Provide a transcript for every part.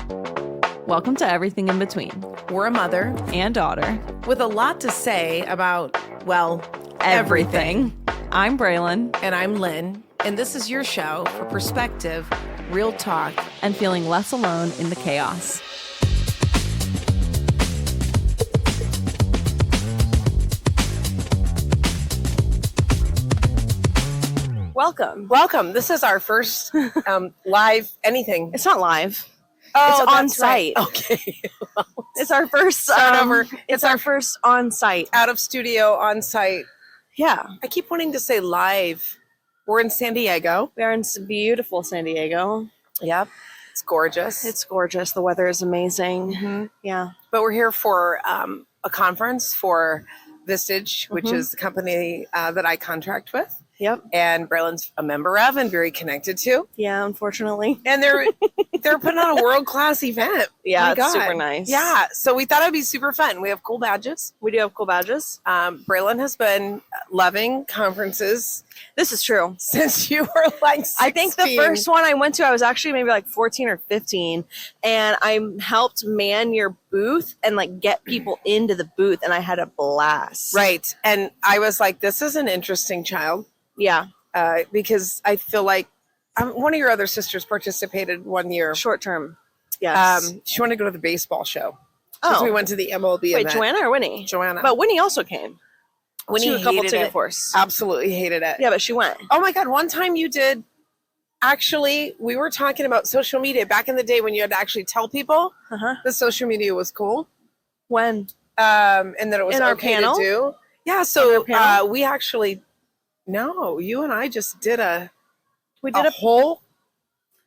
Welcome to Everything in Between. We're a mother and daughter with a lot to say about, well, everything. I'm Braelyn. And I'm Lynne. And this is your show for perspective, real talk, and feeling less alone in the chaos. Welcome. Welcome. This is our first live anything. It's not live. Oh, it's on site. Right. Okay. It's our first start over. It's our first on site. Out of studio on site. Yeah. I keep wanting to say live. We're in San Diego. We are in beautiful San Diego. Yep. It's gorgeous. It's gorgeous. The weather is amazing. Mm-hmm. Yeah. But we're here for a conference for Vistage, which is the company that I contract with. Yep. And Braelyn's a member of and very connected to. Yeah, unfortunately. And they're putting on a world-class event. Yeah, it's super nice. Yeah, so we thought it would be super fun. We have cool badges. We do have cool badges. Braelyn has been loving conferences. This is true. Since you were like 16. I think the first one I went to, I was actually maybe like 14 or 15. And I helped man your booth and like get people into the booth. And I had a blast. Right. And I was like, this is an interesting child. Yeah. Because I feel like one of your other sisters participated one year. Short term. Yes. She wanted to go to the baseball show. Oh. So we went to the MLB Wait, event. Joanna or Winnie? Joanna. But Winnie also came. Winnie a couple hated ticket it. force. Absolutely hated it. Yeah, but she went. Oh my God. One time you did. Actually, we were talking about social media back in the day when you had to actually tell people that social media was cool. When? And that it was in our okay panel? to do. Yeah. So we actually, no, you and I just did a whole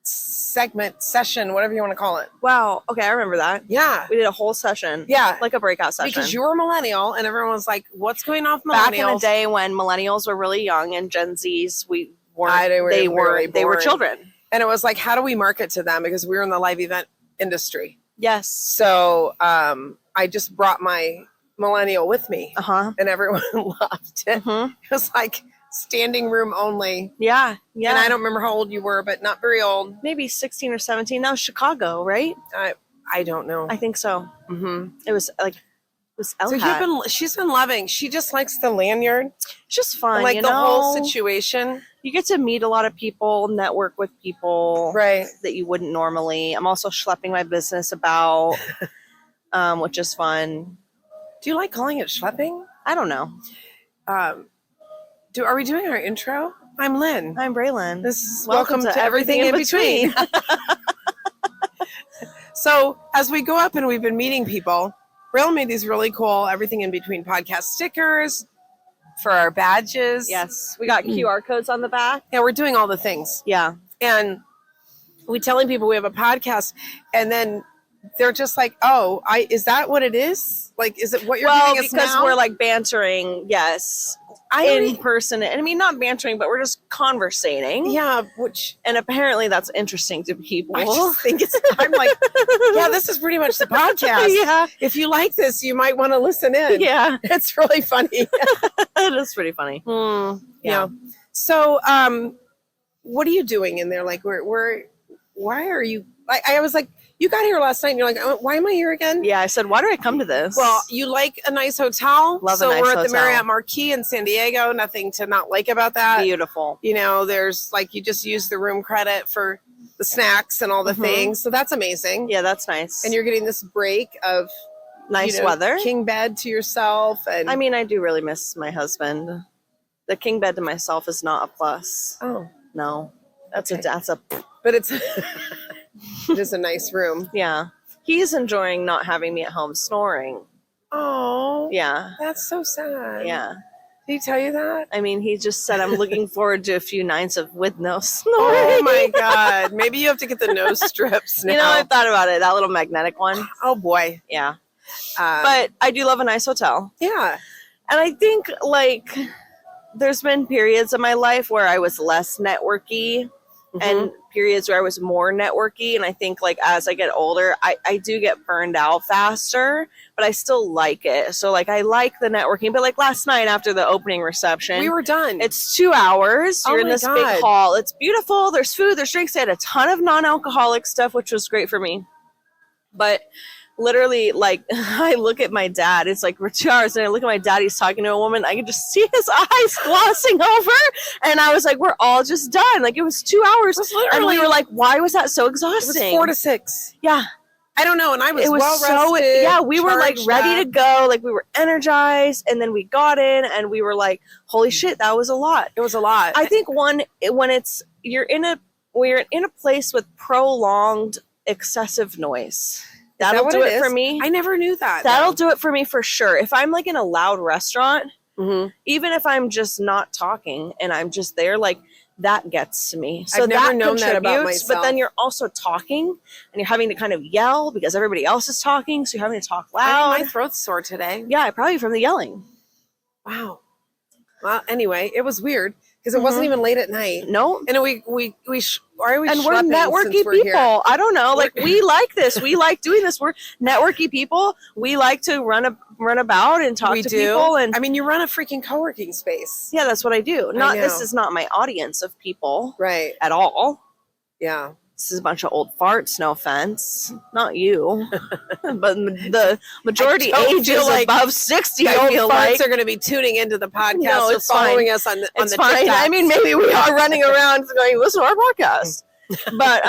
segment, session, whatever you want to call it. Wow. Okay, I remember that. Yeah. We did a whole session. Yeah. Like a breakout session. Because you were a millennial and everyone was like, what's going on with millennials? Back in the day when millennials were really young and Gen Zs, we weren't. They were children. And it was like, how do we market to them? Because we were in the live event industry. Yes. So I just brought my millennial with me. And everyone loved it. It was like standing room only. Yeah. Yeah. And I don't remember how old you were, but not very old. Maybe 16 or 17. That was Chicago, right? I don't know. I think so. It was like, it was LHAT. So she's been loving. She just likes the lanyard. It's just fun. Like the whole situation. You get to meet a lot of people, network with people right, that you wouldn't normally. I'm also schlepping my business about, which is fun. Do you like calling it schlepping? I don't know. Are we doing our intro? I'm Lynne. I'm Braelyn. This is welcome to Everything in Between. So as we go up and we've been meeting people, Braelyn made these really cool Everything in Between podcast stickers for our badges. Yes. We got QR codes on the back. Yeah, we're doing all the things. Yeah. And we telling people we have a podcast and then they're just like, oh, is that what it is? Like, is it what you're giving us now? Because we're like bantering, yes, in person. And I mean, not bantering, but we're just conversating. Yeah, and apparently that's interesting to people. I just think I'm like, yeah, this is pretty much the podcast. Yeah. If you like this, you might want to listen in. Yeah. It's really funny. It is pretty funny. Yeah. So, what are you doing in there? Like, why are you, I was like, you got here last night and you're like, oh, why am I here again? Yeah, I said, why do I come to this? Well, you like a nice hotel. Love a nice hotel. So we're at the Marriott Marquis in San Diego. Nothing to not like about that. Beautiful. You know, there's like, you just use the room credit for the snacks and all the things. So that's amazing. Yeah, that's nice. And you're getting this break of nice weather. King bed to yourself. And I mean, I do really miss my husband. The king bed to myself is not a plus. Oh. No. That's okay. But it's it is a nice room. Yeah. He's enjoying not having me at home snoring. Oh. Yeah. That's so sad. Yeah. Did he tell you that? I mean, he just said I'm looking forward to a few nights with no snoring. Oh my God. Maybe you have to get the nose strips now. You know, I've thought about it. That little magnetic one. Oh boy. Yeah. But I do love a nice hotel. Yeah. And I think like there's been periods of my life where I was less networky. And periods where I was more networky. And I think like as I get older, I do get burned out faster, but I still like it. So like I like the networking. But like last night after the opening reception, we were done. It's 2 hours. You're in this big hall. It's beautiful. There's food, there's drinks. They had a ton of non-alcoholic stuff, which was great for me. But literally, like, I look at my dad, it's like for 2 hours, and I look at my dad, he's talking to a woman, I can just see his eyes glossing over, and I was like, we're all just done. Like, it was 2 hours, and we were like, why was that so exhausting? It was 4 to 6. Yeah. I don't know, and I was it was well so rested. Yeah, we were like ready to go, like we were energized, and then we got in, and we were like, holy shit, that was a lot. It was a lot. I think when you're in a place with prolonged excessive noise, that'll do it for me. I never knew that. That'll do it for me for sure. If I'm like in a loud restaurant, Mm-hmm. even if I'm just not talking and I'm just there, like that gets to me. So I've never that known that about contributes, but myself. then you're also talking and you're having to kind of yell because everybody else is talking, so you're having to talk loud. My throat's sore today. Yeah, probably from the yelling. Wow. Well, anyway, it was weird because it wasn't even late at night. No, and we're networky people. Here? I don't know. Like we like this. We like doing this. We're networky people. We like to run about and talk to people. And I mean, you run a freaking co-working space. Yeah, that's what I do. This is not my audience of people, right? At all. Yeah. This is a bunch of old farts, no offense. Not you. But the majority age is like above 60, I feel like. Farts are going to be tuning into the podcast or following us on the fine. TikToks. I mean, maybe we are running around going, listen to our podcast. But,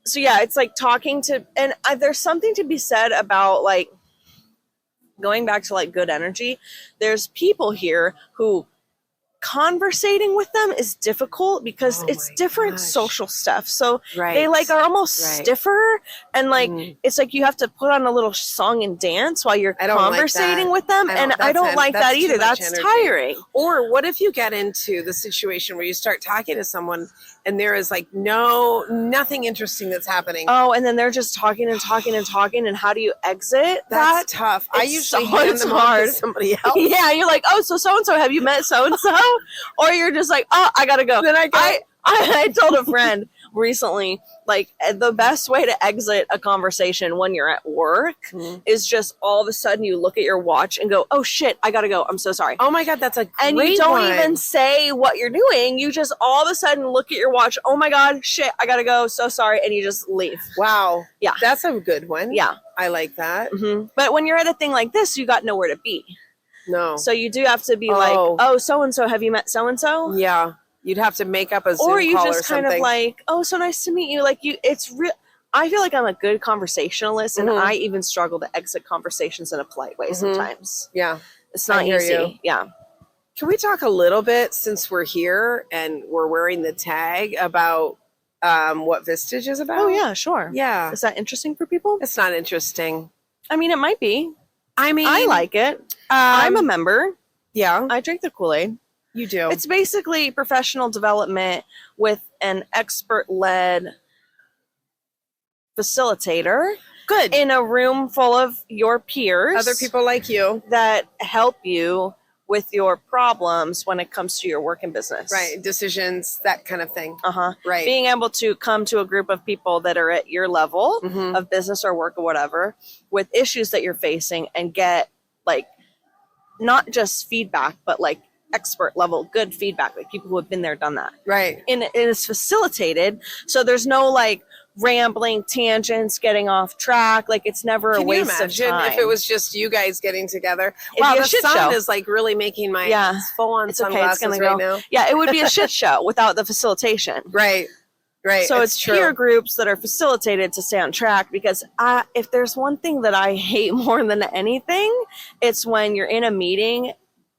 so yeah, it's like talking to, and there's something to be said about like, going back to like good energy. There's people here who conversating with them is difficult because it's different social stuff. So they like are almost stiffer, and like it's like you have to put on a little song and dance while you're conversating with them, and I don't like that either. That's tiring. Or what if you get into the situation where you start talking to someone and there is like nothing interesting that's happening? Oh, and then they're just talking and talking and talking, and how do you exit? That's tough. I usually hand them off to somebody else. Yeah, you're like, oh, so and so, have you met so and so? Or you're just like, oh, I gotta go. Then I told a friend recently, like the best way to exit a conversation when you're at work is just all of a sudden you look at your watch and go, oh shit, I gotta go. I'm so sorry. Oh my God, that's a great And you don't even say what you're doing. You just all of a sudden look at your watch. Oh my God, shit, I gotta go. So sorry. And you just leave. Wow. Yeah. That's a good one. Yeah. I like that. Mm-hmm. But when you're at a thing like this, you got nowhere to be. No. So you do have to be like, oh, so-and-so, have you met so-and-so? Yeah. You'd have to make up a Zoom or you call just kind of like, oh, so nice to meet you. Like it's real. I feel like I'm a good conversationalist, and I even struggle to exit conversations in a polite way sometimes. Yeah. It's not easy. Yeah. Can we talk a little bit, since we're here and we're wearing the tag, about what Vistage is about? Oh yeah, sure. Yeah. Is that interesting for people? It's not interesting. I mean, it might be. I mean, I like it. I'm a member. Yeah. I drink the Kool-Aid. You do. It's basically professional development with an expert-led facilitator. Good. In a room full of your peers. Other people like you. That help you with your problems when it comes to your work and business. Right. Decisions, that kind of thing. Uh-huh. Right. Being able to come to a group of people that are at your level of business or work or whatever with issues that you're facing and get like not just feedback, but like expert level good feedback, like people who have been there, done that. Right. And it is facilitated. So there's no like rambling tangents, getting off track. Like it's never a waste of time. Can you imagine if it was just you guys getting together? It'd wow, be a the shit sun show. is like really making my full-on sunglasses right now. Yeah, it would be a shit show without the facilitation. Right. Right. So it's peer groups that are facilitated to stay on track, because if there's one thing that I hate more than anything, it's when you're in a meeting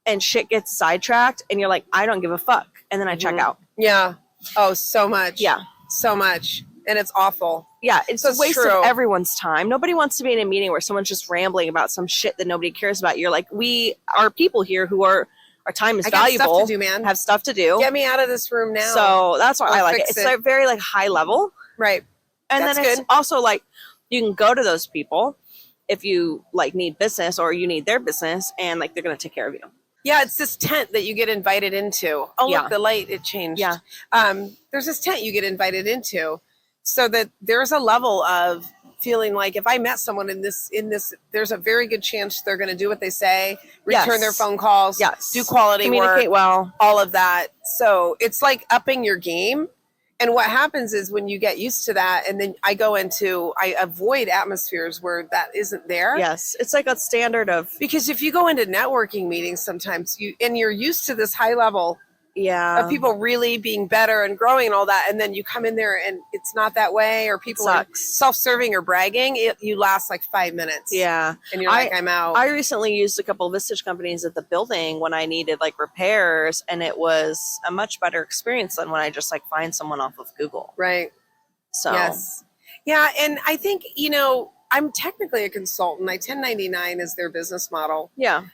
and shit gets sidetracked and you're like, I don't give a fuck. And then I check out. Yeah. Oh, so much. Yeah. So much. And it's awful. Yeah. It's a waste of everyone's time. Nobody wants to be in a meeting where someone's just rambling about some shit that nobody cares about. You're like, we are people here who are, our time is valuable. Stuff to do, man. Have stuff to do. Get me out of this room now. So that's why I like it. It's like very like high level. Right. And then it's also like, you can go to those people if you like need business or you need their business, and like they're going to take care of you. Yeah, it's this tent that you get invited into. Oh, look, the light, it changed. Yeah. There's this tent you get invited into, so that there's a level of feeling like if I met someone in this, there's a very good chance they're going to do what they say, return their phone calls, do quality communicate work, well, all of that. So it's like upping your game. And what happens is when you get used to that, and then I avoid atmospheres where that isn't there. Yes. It's like a standard of. Because if you go into networking meetings, sometimes you're used to this high level Yeah. of people really being better and growing and all that, and then you come in there and it's not that way, or people are self-serving or bragging. You last like 5 minutes. Yeah. And you're like, I'm out. I recently used a couple of Vistage companies at the building when I needed like repairs, and it was a much better experience than when I just like find someone off of Google. Right. So. Yes. Yeah. And I think, I'm technically a consultant. I 1099 is their business model. Yeah.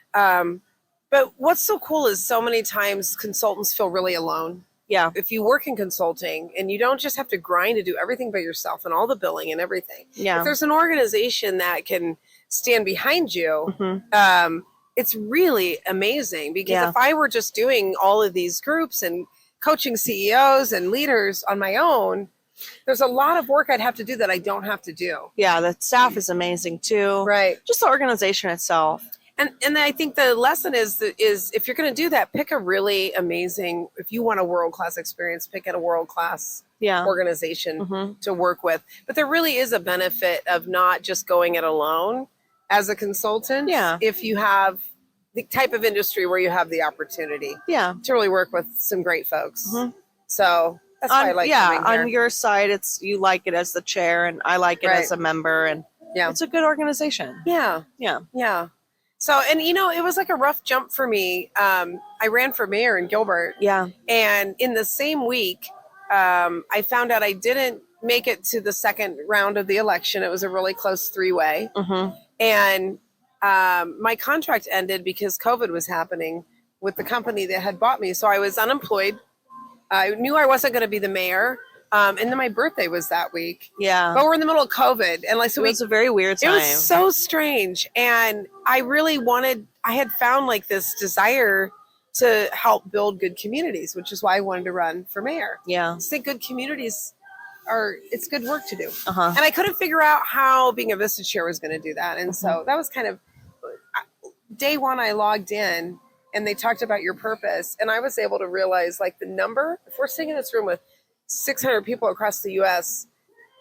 But what's so cool is so many times consultants feel really alone. Yeah. If you work in consulting and you don't just have to grind to do everything by yourself and all the billing and everything. Yeah. If there's an organization that can stand behind you, it's really amazing. Because if I were just doing all of these groups and coaching CEOs and leaders on my own, there's a lot of work I'd have to do that I don't have to do. Yeah. The staff is amazing too. Right. Just the organization itself. And I think the lesson is if you're going to do that, pick a really amazing, if you want a world-class experience, pick a world-class organization to work with. But there really is a benefit of not just going it alone as a consultant. Yeah. If you have the type of industry where you have the opportunity to really work with some great folks. So that's why I like coming here. On your side, you like it as the chair, and I like it as a member, and it's a good organization. Yeah. Yeah. Yeah. So, and it was like a rough jump for me. I ran for mayor in Gilbert. Yeah. And in the same week, I found out I didn't make it to the second round of the election. It was a really close three-way. And my contract ended because COVID was happening with the company that had bought me. So I was unemployed. I knew I wasn't going to be the mayor. And then my birthday was that week. Yeah. But we're in the middle of COVID. And like, so it was a very weird time. It was so strange. And I really I had found like this desire to help build good communities, which is why I wanted to run for mayor. Yeah. I just think good communities it's good work to do. And I couldn't figure out how being a Vistage Chair was going to do that. And so that was kind of day one. I logged in and they talked about your purpose. And I was able to realize like the number, if we're sitting in this room with 600 people across the U.S.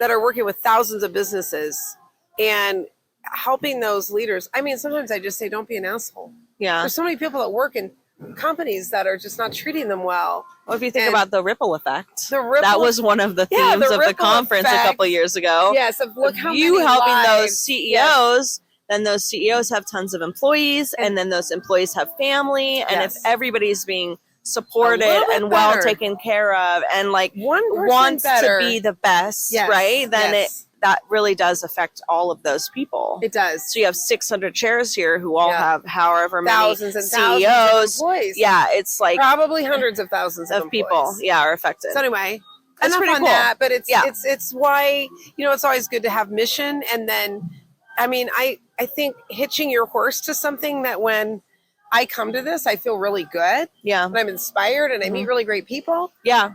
that are working with thousands of businesses and helping those leaders. I mean, sometimes I just say, don't be an asshole. Yeah. There's so many people that work in companies that are just not treating them well. Well, if you think about the ripple effect, that was one of the themes of the conference a couple of years ago. Yes. Look how you helping those CEOs, then those CEOs have tons of employees, and then those employees have family. And if everybody's being supported and well taken care of and like wants to be the best, right? Then that really does affect all of those people. It does. So you have 600 chairs here who all have however many thousands and CEOs. Thousands of employees. Yeah, it's like probably hundreds of thousands of people. Yeah, are affected. So anyway, enough on cool. that. But it's why it's always good to have mission. And then, I mean, I think hitching your horse to something that when I come to this, I feel really good. Yeah. And I'm inspired and I meet really great people. Yeah.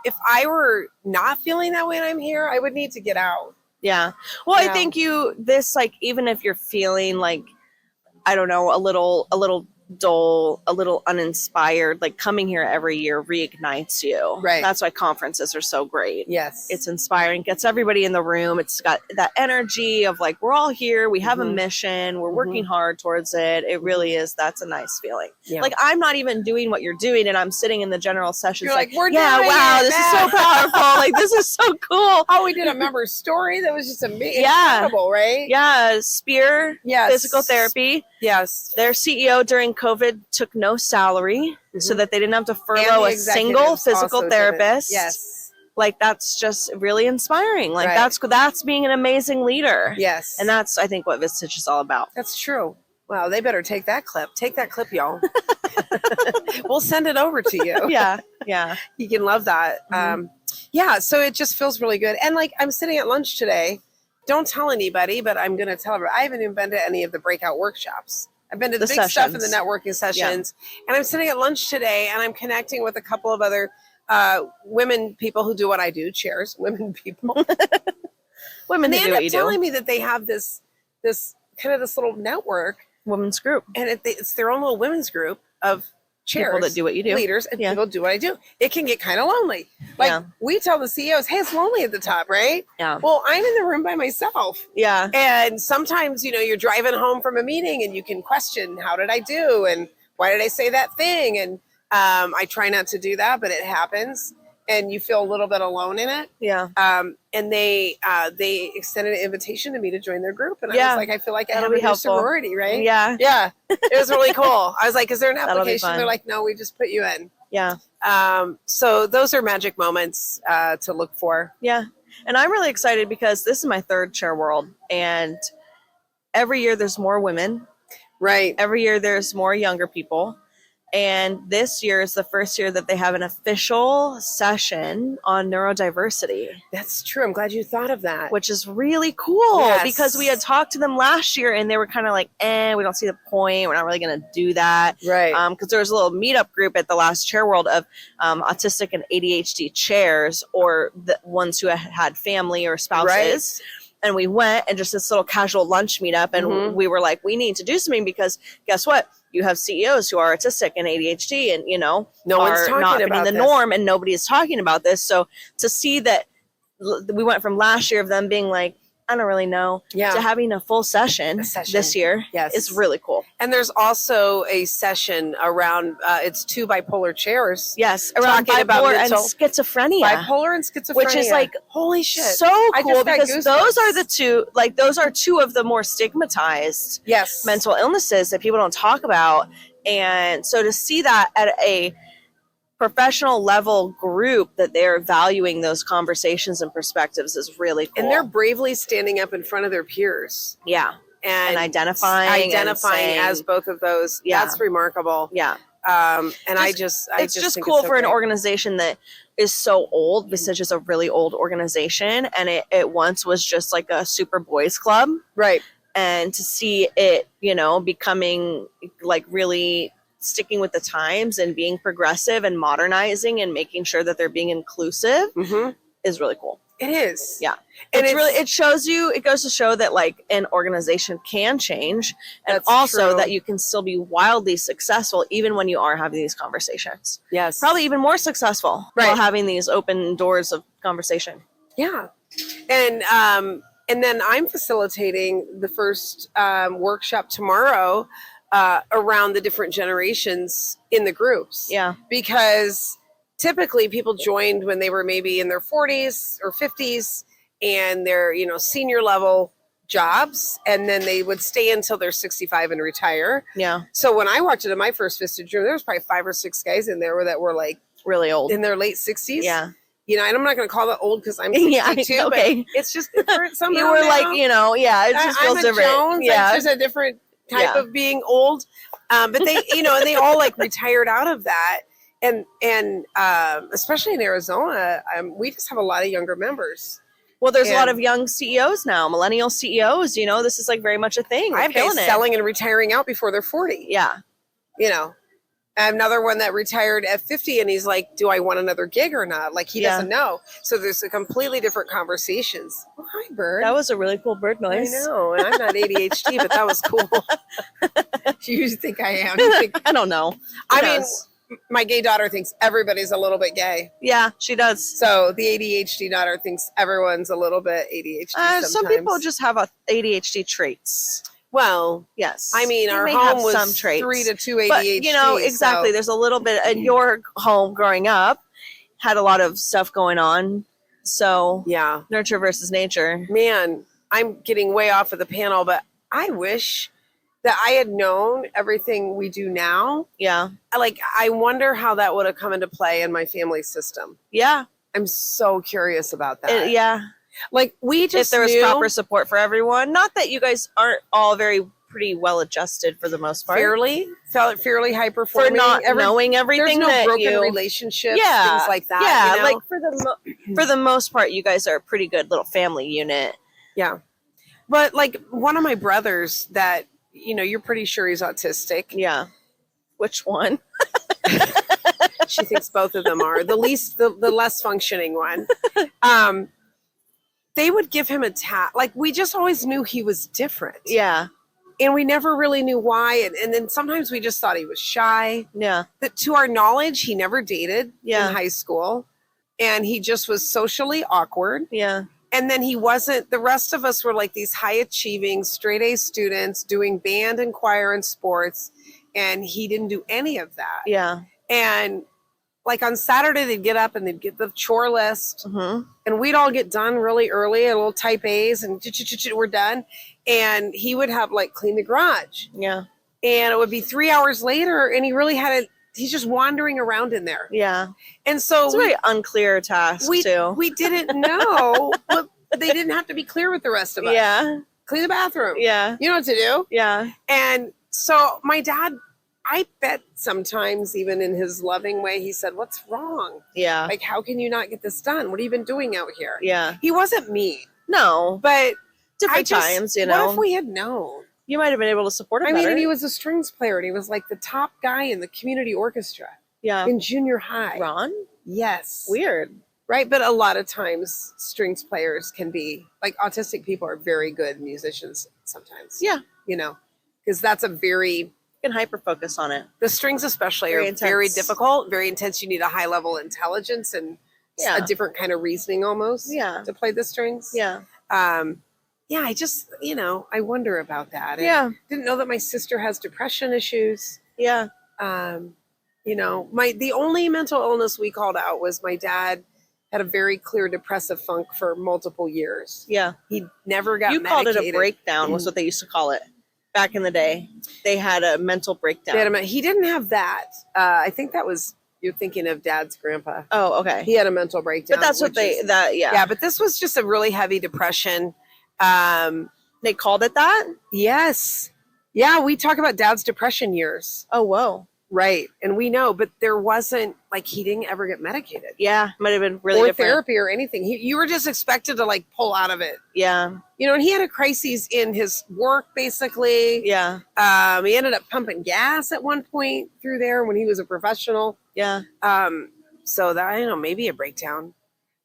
If I were not feeling that way and I'm here, I would need to get out. Yeah. Well, I think like, even if you're feeling like, I don't know, a little dull, a little uninspired, like coming here every year reignites you. Right. That's why conferences are so great. Yes. It's inspiring, gets everybody in the room. It's got that energy of like, we're all here. We have a mission. We're working hard towards it. It really is. That's a nice feeling. Yeah. Like I'm not even doing what you're doing and I'm sitting in the general sessions. You're like, we're yeah, doing wow, it, this is so powerful. Like this is so cool. Oh, we did a member story. That was just amazing. Yeah. Incredible, right? Yeah. Spear Physical Therapy. Yes. Their CEO during COVID took no salary so that they didn't have to furlough a single physical therapist. Yes. Like that's just really inspiring. Like that's being an amazing leader. Yes. And that's, I think, what Vistage is all about. That's true. Wow, they better take that clip. Take that clip, y'all. We'll send it over to you. Yeah. Yeah. You can love that. Yeah. So it just feels really good. And like I'm sitting at lunch today. Don't tell anybody, but I'm going to tell everybody. I haven't even been to any of the breakout workshops. I've been to the big stuff in the networking sessions. And I'm sitting at lunch today and I'm connecting with a couple of other women people who do what I do, chairs, women people. Women they do end what up you telling do. me that they have this kind of this little network. Women's group. And it's their own little women's group of chairs, people that do what you do, leaders, and people do what I do. It can get kind of lonely. Like we tell the CEOs, hey, it's lonely at the top, right? Yeah. Well, I'm in the room by myself. Yeah. And sometimes, you're driving home from a meeting and you can question, how did I do? And why did I say that thing? And I try not to do that, but it happens. And you feel a little bit alone in it. Yeah. And they extended an invitation to me to join their group. And I was like, I feel like I have a new sorority, right? Yeah. Yeah. It was really cool. I was like, is there an That'll be application? fun. They're like, no, we just put you in. Yeah. So those are magic moments to look for. Yeah. And I'm really excited because this is my third Chairworld. And every year there's more women. Right. Every year there's more younger people. And this year is the first year that they have an official session on neurodiversity. That's true. I'm glad you thought of that. Which is really cool because we had Yes. talked to them last year and they were kind of like, we don't see the point. We're not really going to do that. Right. Because there was a little meetup group at the last Chairworld of autistic and ADHD chairs, or the ones who had family or spouses. Right. And we went and just this little casual lunch meetup. And we were like, we need to do something because guess what? You have CEOs who are autistic and ADHD and, no one's talking not about the this. norm, and nobody is talking about this. So to see that we went from last year of them being like, I don't really know, to having a full session, this year is really cool. And there's also a session around, it's 2 bipolar chairs. Yes, around talking about bipolar and schizophrenia. Bipolar and schizophrenia. Which is like, holy shit. So I cool just got because those goosebumps. are the two, like those are two of the more stigmatized mental illnesses that people don't talk about. And so to see that at a professional level group that they're valuing those conversations and perspectives is really cool. And they're bravely standing up in front of their peers. Yeah. And identifying and saying, as both of those. Yeah. That's remarkable. Yeah. And it's just think cool it's so for an great. organization that is so old. Vistage is a really old organization, and it once was just like a super boys club. Right. And to see it, becoming like really sticking with the times and being progressive and modernizing and making sure that they're being inclusive is really cool. It is. Yeah. And it goes to show that like an organization can change, and That's also true. that you can still be wildly successful even when you are having these conversations. Yes. Probably even more successful while having these open doors of conversation. Yeah. And then I'm facilitating the first workshop tomorrow around the different generations in the groups. Yeah. Because typically people joined when they were maybe in their 40s or 50s and they're, senior level jobs, and then they would stay until they're 65 and retire. Yeah. So when I walked into my first Vistage room, there was probably 5 or 6 guys in there that were like really old, in their late 60s. Yeah. And I'm not going to call that old because I'm 62, okay. but it's just different somehow. You were now. like, it just feels I'm a different. Jones. Yeah. It's just a different type of being old. But they, and they all like retired out of that. And especially in Arizona, we just have a lot of younger members. Well, there's a lot of young CEOs now, millennial CEOs. This is like very much a thing. I have guys selling and retiring out before they're 40. Yeah. I have another one that retired at 50 and he's like, do I want another gig or not? Like he doesn't know. So there's a completely different conversations. Oh, hi, bird. That was a really cool bird noise. I know. And I'm not ADHD, but that was cool. You think I am? You think... I don't know. I mean, my gay daughter thinks everybody's a little bit gay. Yeah, she does. So the ADHD daughter thinks everyone's a little bit ADHD sometimes. Some people just have ADHD traits. Well, yes. I mean, our home was some traits. 3 to 2 ADHD. But, exactly. So. There's a little bit in your home growing up, had a lot of stuff going on. So, yeah. Nurture versus nature. Man, I'm getting way off of the panel, but I wish that I had known everything we do now. Yeah. I wonder how that would have come into play in my family system. Yeah. I'm so curious about that. Yeah. We just if there was proper support for everyone, not that you guys aren't all pretty well adjusted for the most part. Fairly high performing. For not knowing everything. There's no broken relationships, things like that. Yeah, for the most part, you guys are a pretty good little family unit. Yeah. But one of my brothers that, you're pretty sure he's autistic. Yeah. Which one? She thinks both of them are. The less functioning one. They would give him a tap. We just always knew he was different. Yeah. And we never really knew why. And then sometimes we just thought he was shy. Yeah. That to our knowledge, he never dated Yeah. in high school. And he just was socially awkward. Yeah. And then he wasn't, the rest of us were like these high achieving, straight A students doing band and choir and sports. And he didn't do any of that. Yeah. And like on Saturday, they'd get up and they'd get the chore list. Mm-hmm. And we'd all get done really early, a little type A's, and we're done. And he would have like clean the garage. Yeah. And it would be 3 hours later, and he really he's just wandering around in there. Yeah. And so it's a very unclear task too. We didn't know, but they didn't have to be clear with the rest of us. Yeah. Clean the bathroom. Yeah. You know what to do. Yeah. And so my dad, I bet sometimes even in his loving way, he said, "What's wrong? Yeah. Like, how can you not get this done? What have you been doing out here?" Yeah. He wasn't mean. No. But different times, you know. What if we had known? You might have been able to support him I mean, better. and he was a strings player, and he was like the top guy in the community orchestra. Yeah. In junior high. Ron? Yes. Weird. Right? But a lot of times strings players can be, like autistic people are very good musicians sometimes. Yeah. You know, because that's a very... You can hyper-focus on it. The strings especially Very are intense. very difficult, very intense. You need a high level intelligence and a different kind of reasoning almost to play the strings. Yeah. Yeah, I just, I wonder about that. And didn't know that my sister has depression issues. Yeah. The only mental illness we called out was my dad had a very clear depressive funk for multiple years. Yeah. He never got You medicated. called it a breakdown was what they used to call it. Back in the day, they had a mental breakdown. He didn't have that. I think that was, you're thinking of Dad's grandpa. Oh, okay. He had a mental breakdown. But that's what yeah. Yeah, but this was just a really heavy depression. They called it that? Yes. Yeah, we talk about Dad's depression years. Oh, whoa. Right. And we know, but there wasn't, like, he didn't ever get medicated. Yeah, might have been really or different. Therapy or anything. You were just expected to, like, pull out of it. Yeah. And he had a crisis in his work, basically. Yeah. He ended up pumping gas at one point through there when he was a professional. Yeah. So that, maybe a breakdown.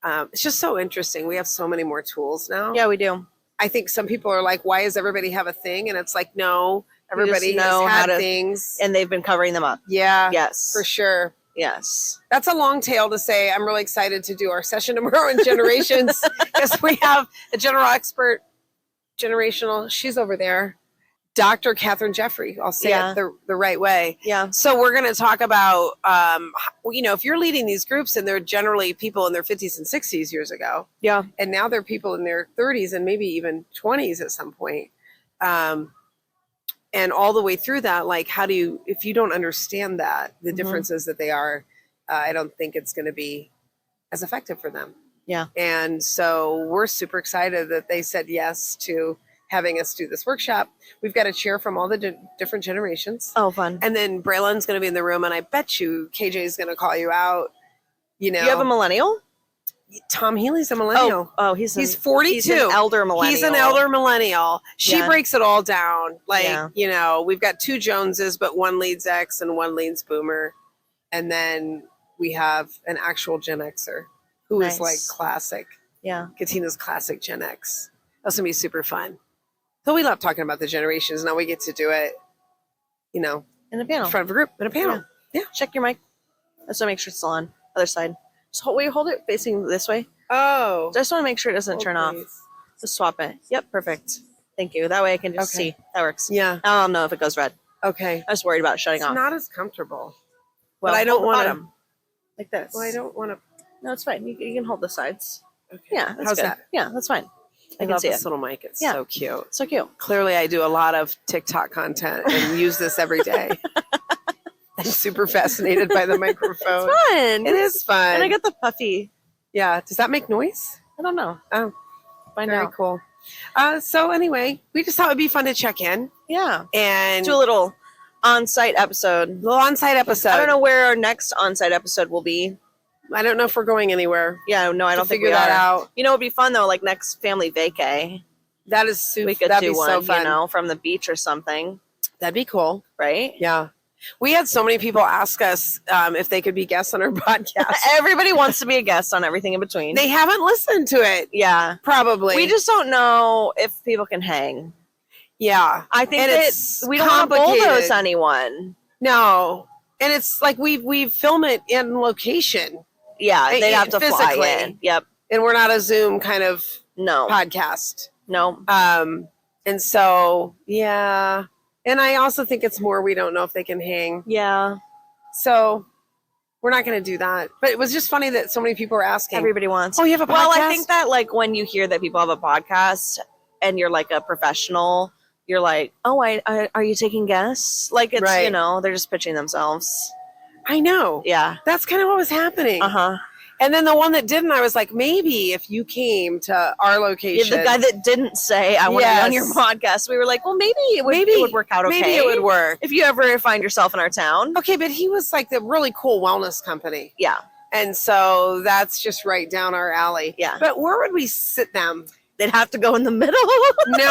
It's just so interesting. We have so many more tools now. Yeah, we do. I think some people are like, why does everybody have a thing? And it's like, no, everybody has had things. And they've been covering them up. Yeah. Yes. For sure. Yes. That's a long tail to say. I'm really excited to do our session tomorrow in generations because we have a general expert, generational. She's over there. Dr. Catherine Jeffrey. I'll say it the right way. Yeah. So we're going to talk about, if you're leading these groups and they're generally people in their 50s and 60s years ago. Yeah. And now they're people in their 30s and maybe even 20s at some point. And all the way through that, like, if you don't understand that, the differences that they are, I don't think it's going to be as effective for them. Yeah. And so we're super excited that they said yes to having us do this workshop. We've got a chair from all the different generations. Oh, fun. And then Braelyn's going to be in the room, and I bet you KJ is going to call you out. You have a millennial? Tom Healy's a millennial. Oh, he's 42. He's an elder millennial. He's an elder millennial. She Yeah. breaks it all down. Like, we've got two Joneses, but one leads X and one leads Boomer. And then we have an actual Gen Xer who is like classic. Yeah. Katina's classic Gen X. That's going to be super fun. So we love talking about the generations. Now we get to do it, in a panel. in front of a group, in a panel. Yeah. Check your mic. Let's make sure it's still on. Other side. Just hold it facing this way. Oh. Just want to make sure it doesn't turn off. Just swap it. Yep, perfect. Thank you. That way I can just see. That works. Yeah. I don't know if it goes red. Okay. I was worried about shutting It's off. not as comfortable. Well, but I don't hold the want bottom. Like this. Well, I don't want to. No, it's fine. You can hold the sides. Okay. Yeah, that's How's good. that? Yeah, that's fine. I can love see this it. little mic. It's Yeah. so cute. So cute. Clearly, I do a lot of TikTok content and use this every day. I'm super fascinated by the microphone. It's fun. It is fun. And I get the puffy. Yeah. Does that make noise? I don't know. Oh, Find very out. cool. So anyway, we just thought it'd be fun to check in Yeah. and Do a little on-site episode. little on-site episode. I don't know where our next on-site episode will be. I don't know if we're going anywhere. Yeah, no, I don't think figure we that are. out. It'd be fun though, like next family vacay. That is super. We could that'd do be one, so fun. from the beach or something, That'd be cool. right? Yeah. We had so many people ask us if they could be guests on our podcast. Everybody wants to be a guest on everything in between. They haven't listened to it. Yeah. Probably. We just don't know if people can hang. Yeah. I think And that it's we don't want to complicated. bulldoze anyone. No. And it's like we film it in location. Yeah, they'd have to physically. fly in. Yep. And we're not a Zoom kind of No. podcast. No. And so, yeah. And I also think it's more we don't know if they can hang. Yeah. So we're not going to do that. But it was just funny that so many people were asking. Everybody wants. Oh, you have a podcast? Well, I think that like when you hear that people have a podcast and you're like a professional, you're like, oh, are you taking guests? Like it's, Right. you know, they're just pitching themselves. I know. Yeah. That's kind of what was happening. Uh-huh. And then the one that didn't, I was like, maybe if you came to our location. Yeah, the guy that didn't say, I want to be on your Yes. podcast, we were like, well, maybe it would work out okay. Maybe it would work. If you ever find yourself in our town. Okay, but he was like the really cool wellness company. Yeah. And so that's just right down our alley. Yeah. But where would we sit them? They'd have to go in the middle. No,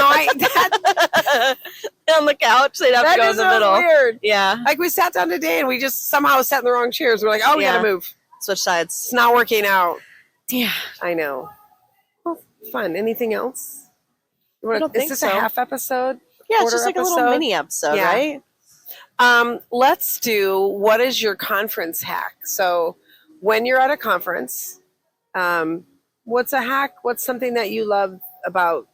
on the couch, they'd have to go in the middle. Weird. Yeah. Like we sat down today and we just somehow sat in the wrong chairs. We're like, oh, we Yeah. gotta move. Switch sides. It's not working out. Yeah. I know. Well, fun. Anything else? I don't think is this so. a half episode? Yeah, it's Quarter just like a little episode? mini episode, Yeah. right? Let's do what is your conference hack? So when you're at a conference, what's a hack? What's something that you love about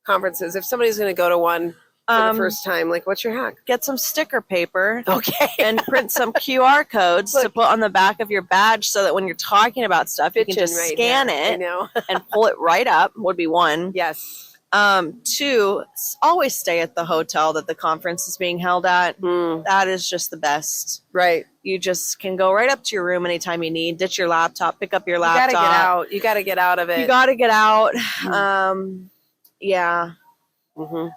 conferences? If somebody's going to go to one for the first time, like what's your hack? Get some sticker paper Okay. and print some QR codes to put on the back of your badge so that when you're talking about stuff, you can just Right scan now. I it know. and pull it right up would be one. Yes. Two, always stay at the hotel that the conference is being held at. Mm, That is just the best. right. You just can go right up to your room anytime you need, ditch your laptop, pick up your You laptop. gotta get out. You gotta get out of it. You got to get out. Yeah. Mm-hmm.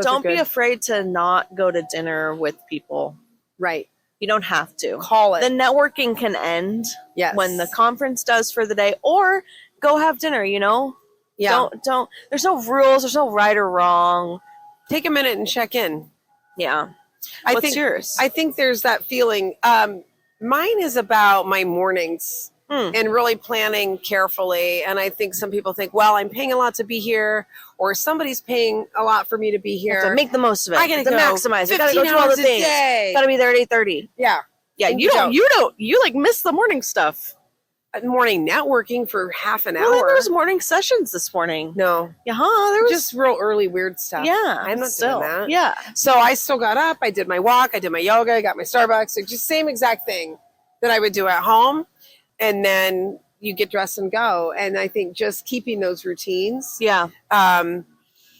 Don't be afraid to not go to dinner with people. Right. You don't have to. Call it. The networking can end yes. when the conference does for the day, or go have dinner, you know? yeah. Don't, there's no rules, there's no right or wrong. Take a minute and check in. Yeah. What's What's yours? I think there's that feeling. Mine is about my mornings and really planning carefully. And I think some people think, well, I'm paying a lot to be here, or somebody's paying a lot for me to be here. To make the most of it. I gotta to go maximize. You gotta go 15 do all the hours a things. day. Gotta be there at 8:30. Yeah. Yeah, And you like miss the morning stuff. Morning networking for half an Well, hour. there was morning sessions this morning. No. Yeah, there was Just real early weird stuff. yeah. I'm not still doing that. Yeah. So I still got up. I did my walk. I did my yoga. I got my Starbucks. Like just same exact thing that I would do at home. And then you get dressed and go. And I think just keeping those routines. Yeah.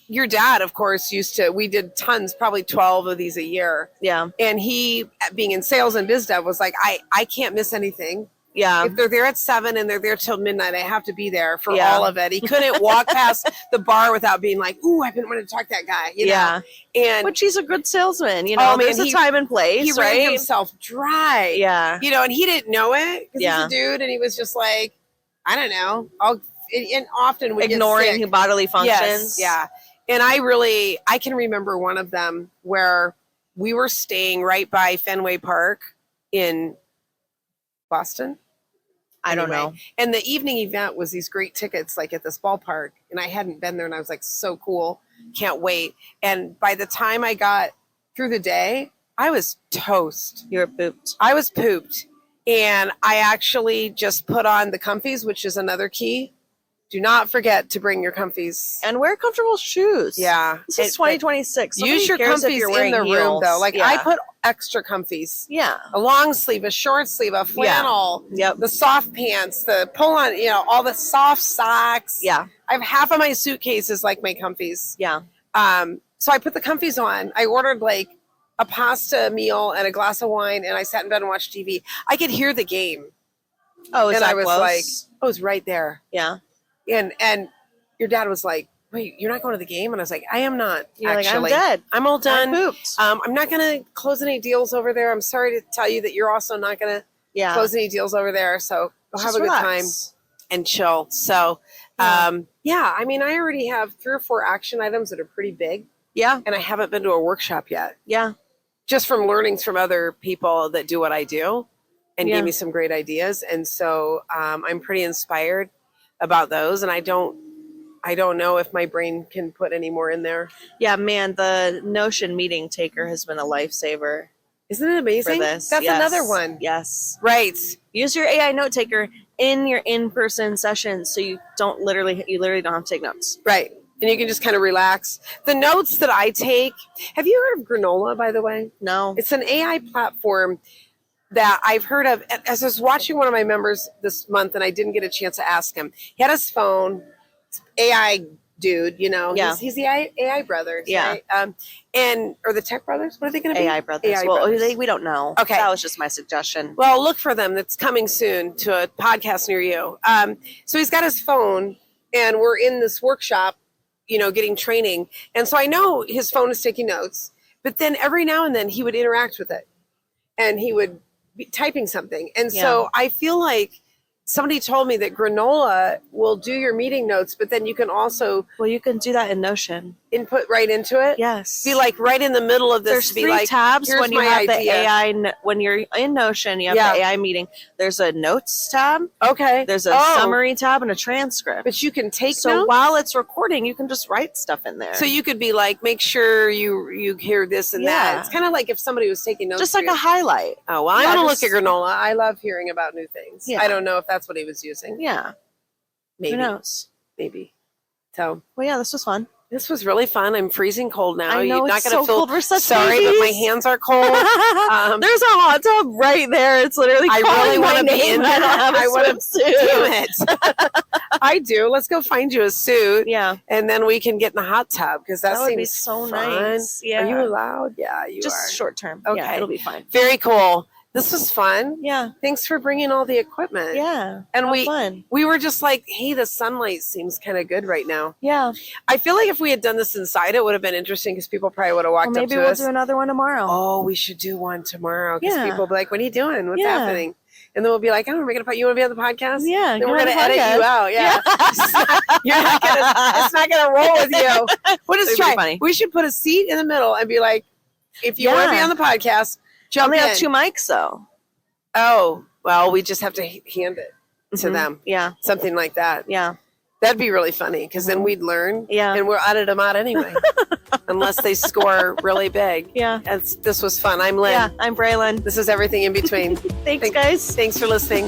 Your dad, of course, we did tons, probably 12 of these a year. Yeah. And he, being in sales and biz dev, was like, I can't miss anything. Yeah. If they're there at 7 and they're there till midnight, I have to be there for Yeah. all of it. He couldn't walk past the bar without being like, ooh, I've been wanting to talk to that guy. You know? Yeah. And But she's a good salesman, you know. Oh, man, there's a time and place, he right? ran himself dry. Yeah. You know, and he didn't know it because Yeah. he's a dude, and he was just like, I don't know. And often we Ignoring get sick. bodily functions. Yes, yeah. And I can remember one of them where we were staying right by Fenway Park in Boston. I don't know. And the evening event was these great tickets, like at this ballpark. And I hadn't been there, and I was like, so cool. Can't wait. And by the time I got through the day, I was toast. You were pooped. I was pooped. And I actually just put on the comfies, which is another key. Do not forget to bring your comfies. And wear comfortable shoes. Yeah. This is 2026. Use your cares if comfies you're in wearing the room, heels. though. Like Yeah. I put extra comfies. Yeah. A long sleeve, a short sleeve, a flannel, Yep. the soft pants, the pull on, all the soft socks. Yeah. I have half of my suitcase is like my comfies. Yeah. So I put the comfies on. I ordered like a pasta meal and a glass of wine, and I sat in bed and watched TV. I could hear the game. Oh, is And that I was close? like, I was right there. Yeah. And your dad was like, wait, you're not going to the game? And I was like, I am not. You're actually. like, I'm dead. I'm all I done. pooped. I'm not going to close any deals over there. I'm sorry to tell you that you're also not going to Yeah. close any deals over there. So we'll have Just a good time relax. and chill. So, Yeah. I mean, I already have 3 or 4 action items that are pretty big, Yeah. and I haven't been to a workshop yet. Yeah. Just from learnings from other people that do what I do and Yeah. gave me some great ideas. And so I'm pretty inspired about those. And I I don't know if my brain can put any more in there. Yeah, man, the Notion meeting taker has been a lifesaver. Isn't it amazing? For this. That's Yes. another one. Yes. Right. Use your AI note taker in your in-person sessions so you literally don't have to take notes. Right. And you can just kind of relax. The notes that I take, have you heard of Granola, by the way? No. It's an AI platform that I've heard of. As I was watching one of my members this month, and I didn't get a chance to ask him. He had his phone, AI dude, you know. Yeah. He's the AI brothers, Yeah. right? Or the Tech brothers. What are they going to be? AI brothers. AI well, brothers. we don't know. Okay. That was just my suggestion. Well, look for them. That's coming soon to a podcast near you. So he's got his phone, and we're in this workshop, you know, getting training. And so I know his phone is taking notes, but then every now and then he would interact with it, and he would be typing something. And so I feel like somebody told me that Granola will do your meeting notes, but then you can also you can do that in Notion. input right into it. Yes. Be like right in the middle of this. There's be 3 like, tabs here's when you my have the idea. AI. When you're in Notion, you have the AI meeting. There's a notes tab. Okay. There's a summary tab and a transcript. But you can take so notes? while it's recording, you can just write stuff in there. So you could be like, make sure you hear this and that. It's kind of like if somebody was taking notes. Just like a highlight. Oh, well, I'm going to look at Granola. I love hearing about new things. Yeah. I don't know if that's what he was using. Yeah. Maybe. Who knows? Maybe. So. Well, yeah, this was fun. This was really fun. I'm freezing cold now. I know, You're not it's gonna so feel cold. We're such sorry, babies. but my hands are cold. There's a hot tub right there. It's literally I really want to be in there. I want to. Damn it. I do. Let's go find you a suit. Yeah. And then we can get in the hot tub because that would seems be so fun. nice. Yeah. Are you allowed? Yeah, you Just are. short term. Okay. Yeah, it'll be fine. Very cool. This was fun. Yeah. Thanks for bringing all the equipment. Yeah. And fun. we were just like, hey, the sunlight seems kind of good right now. Yeah. I feel like if we had done this inside, it would have been interesting because people probably would have walked up to us. Maybe we'll do another one tomorrow. Oh, we should do one tomorrow because Yeah. people will be like, what are you doing? What's happening? And then we'll be like, oh, we're going to you want to be on the podcast? Yeah. Then we're going to edit you out. Yeah. It's not going to roll with you. We'll just try. Funny. We should put a seat in the middle and be like, if you want to be on the podcast, jump in. Only have 2 mics though. Oh, well, we just have to hand it to them. Yeah. Something like that. Yeah. That'd be really funny because then we'd learn. Yeah. And we'll edit them out anyway. Unless they score really big. Yeah. This was fun. I'm Lynne. Yeah. I'm Braelyn. This is everything in between. Thanks, guys. Thanks for listening.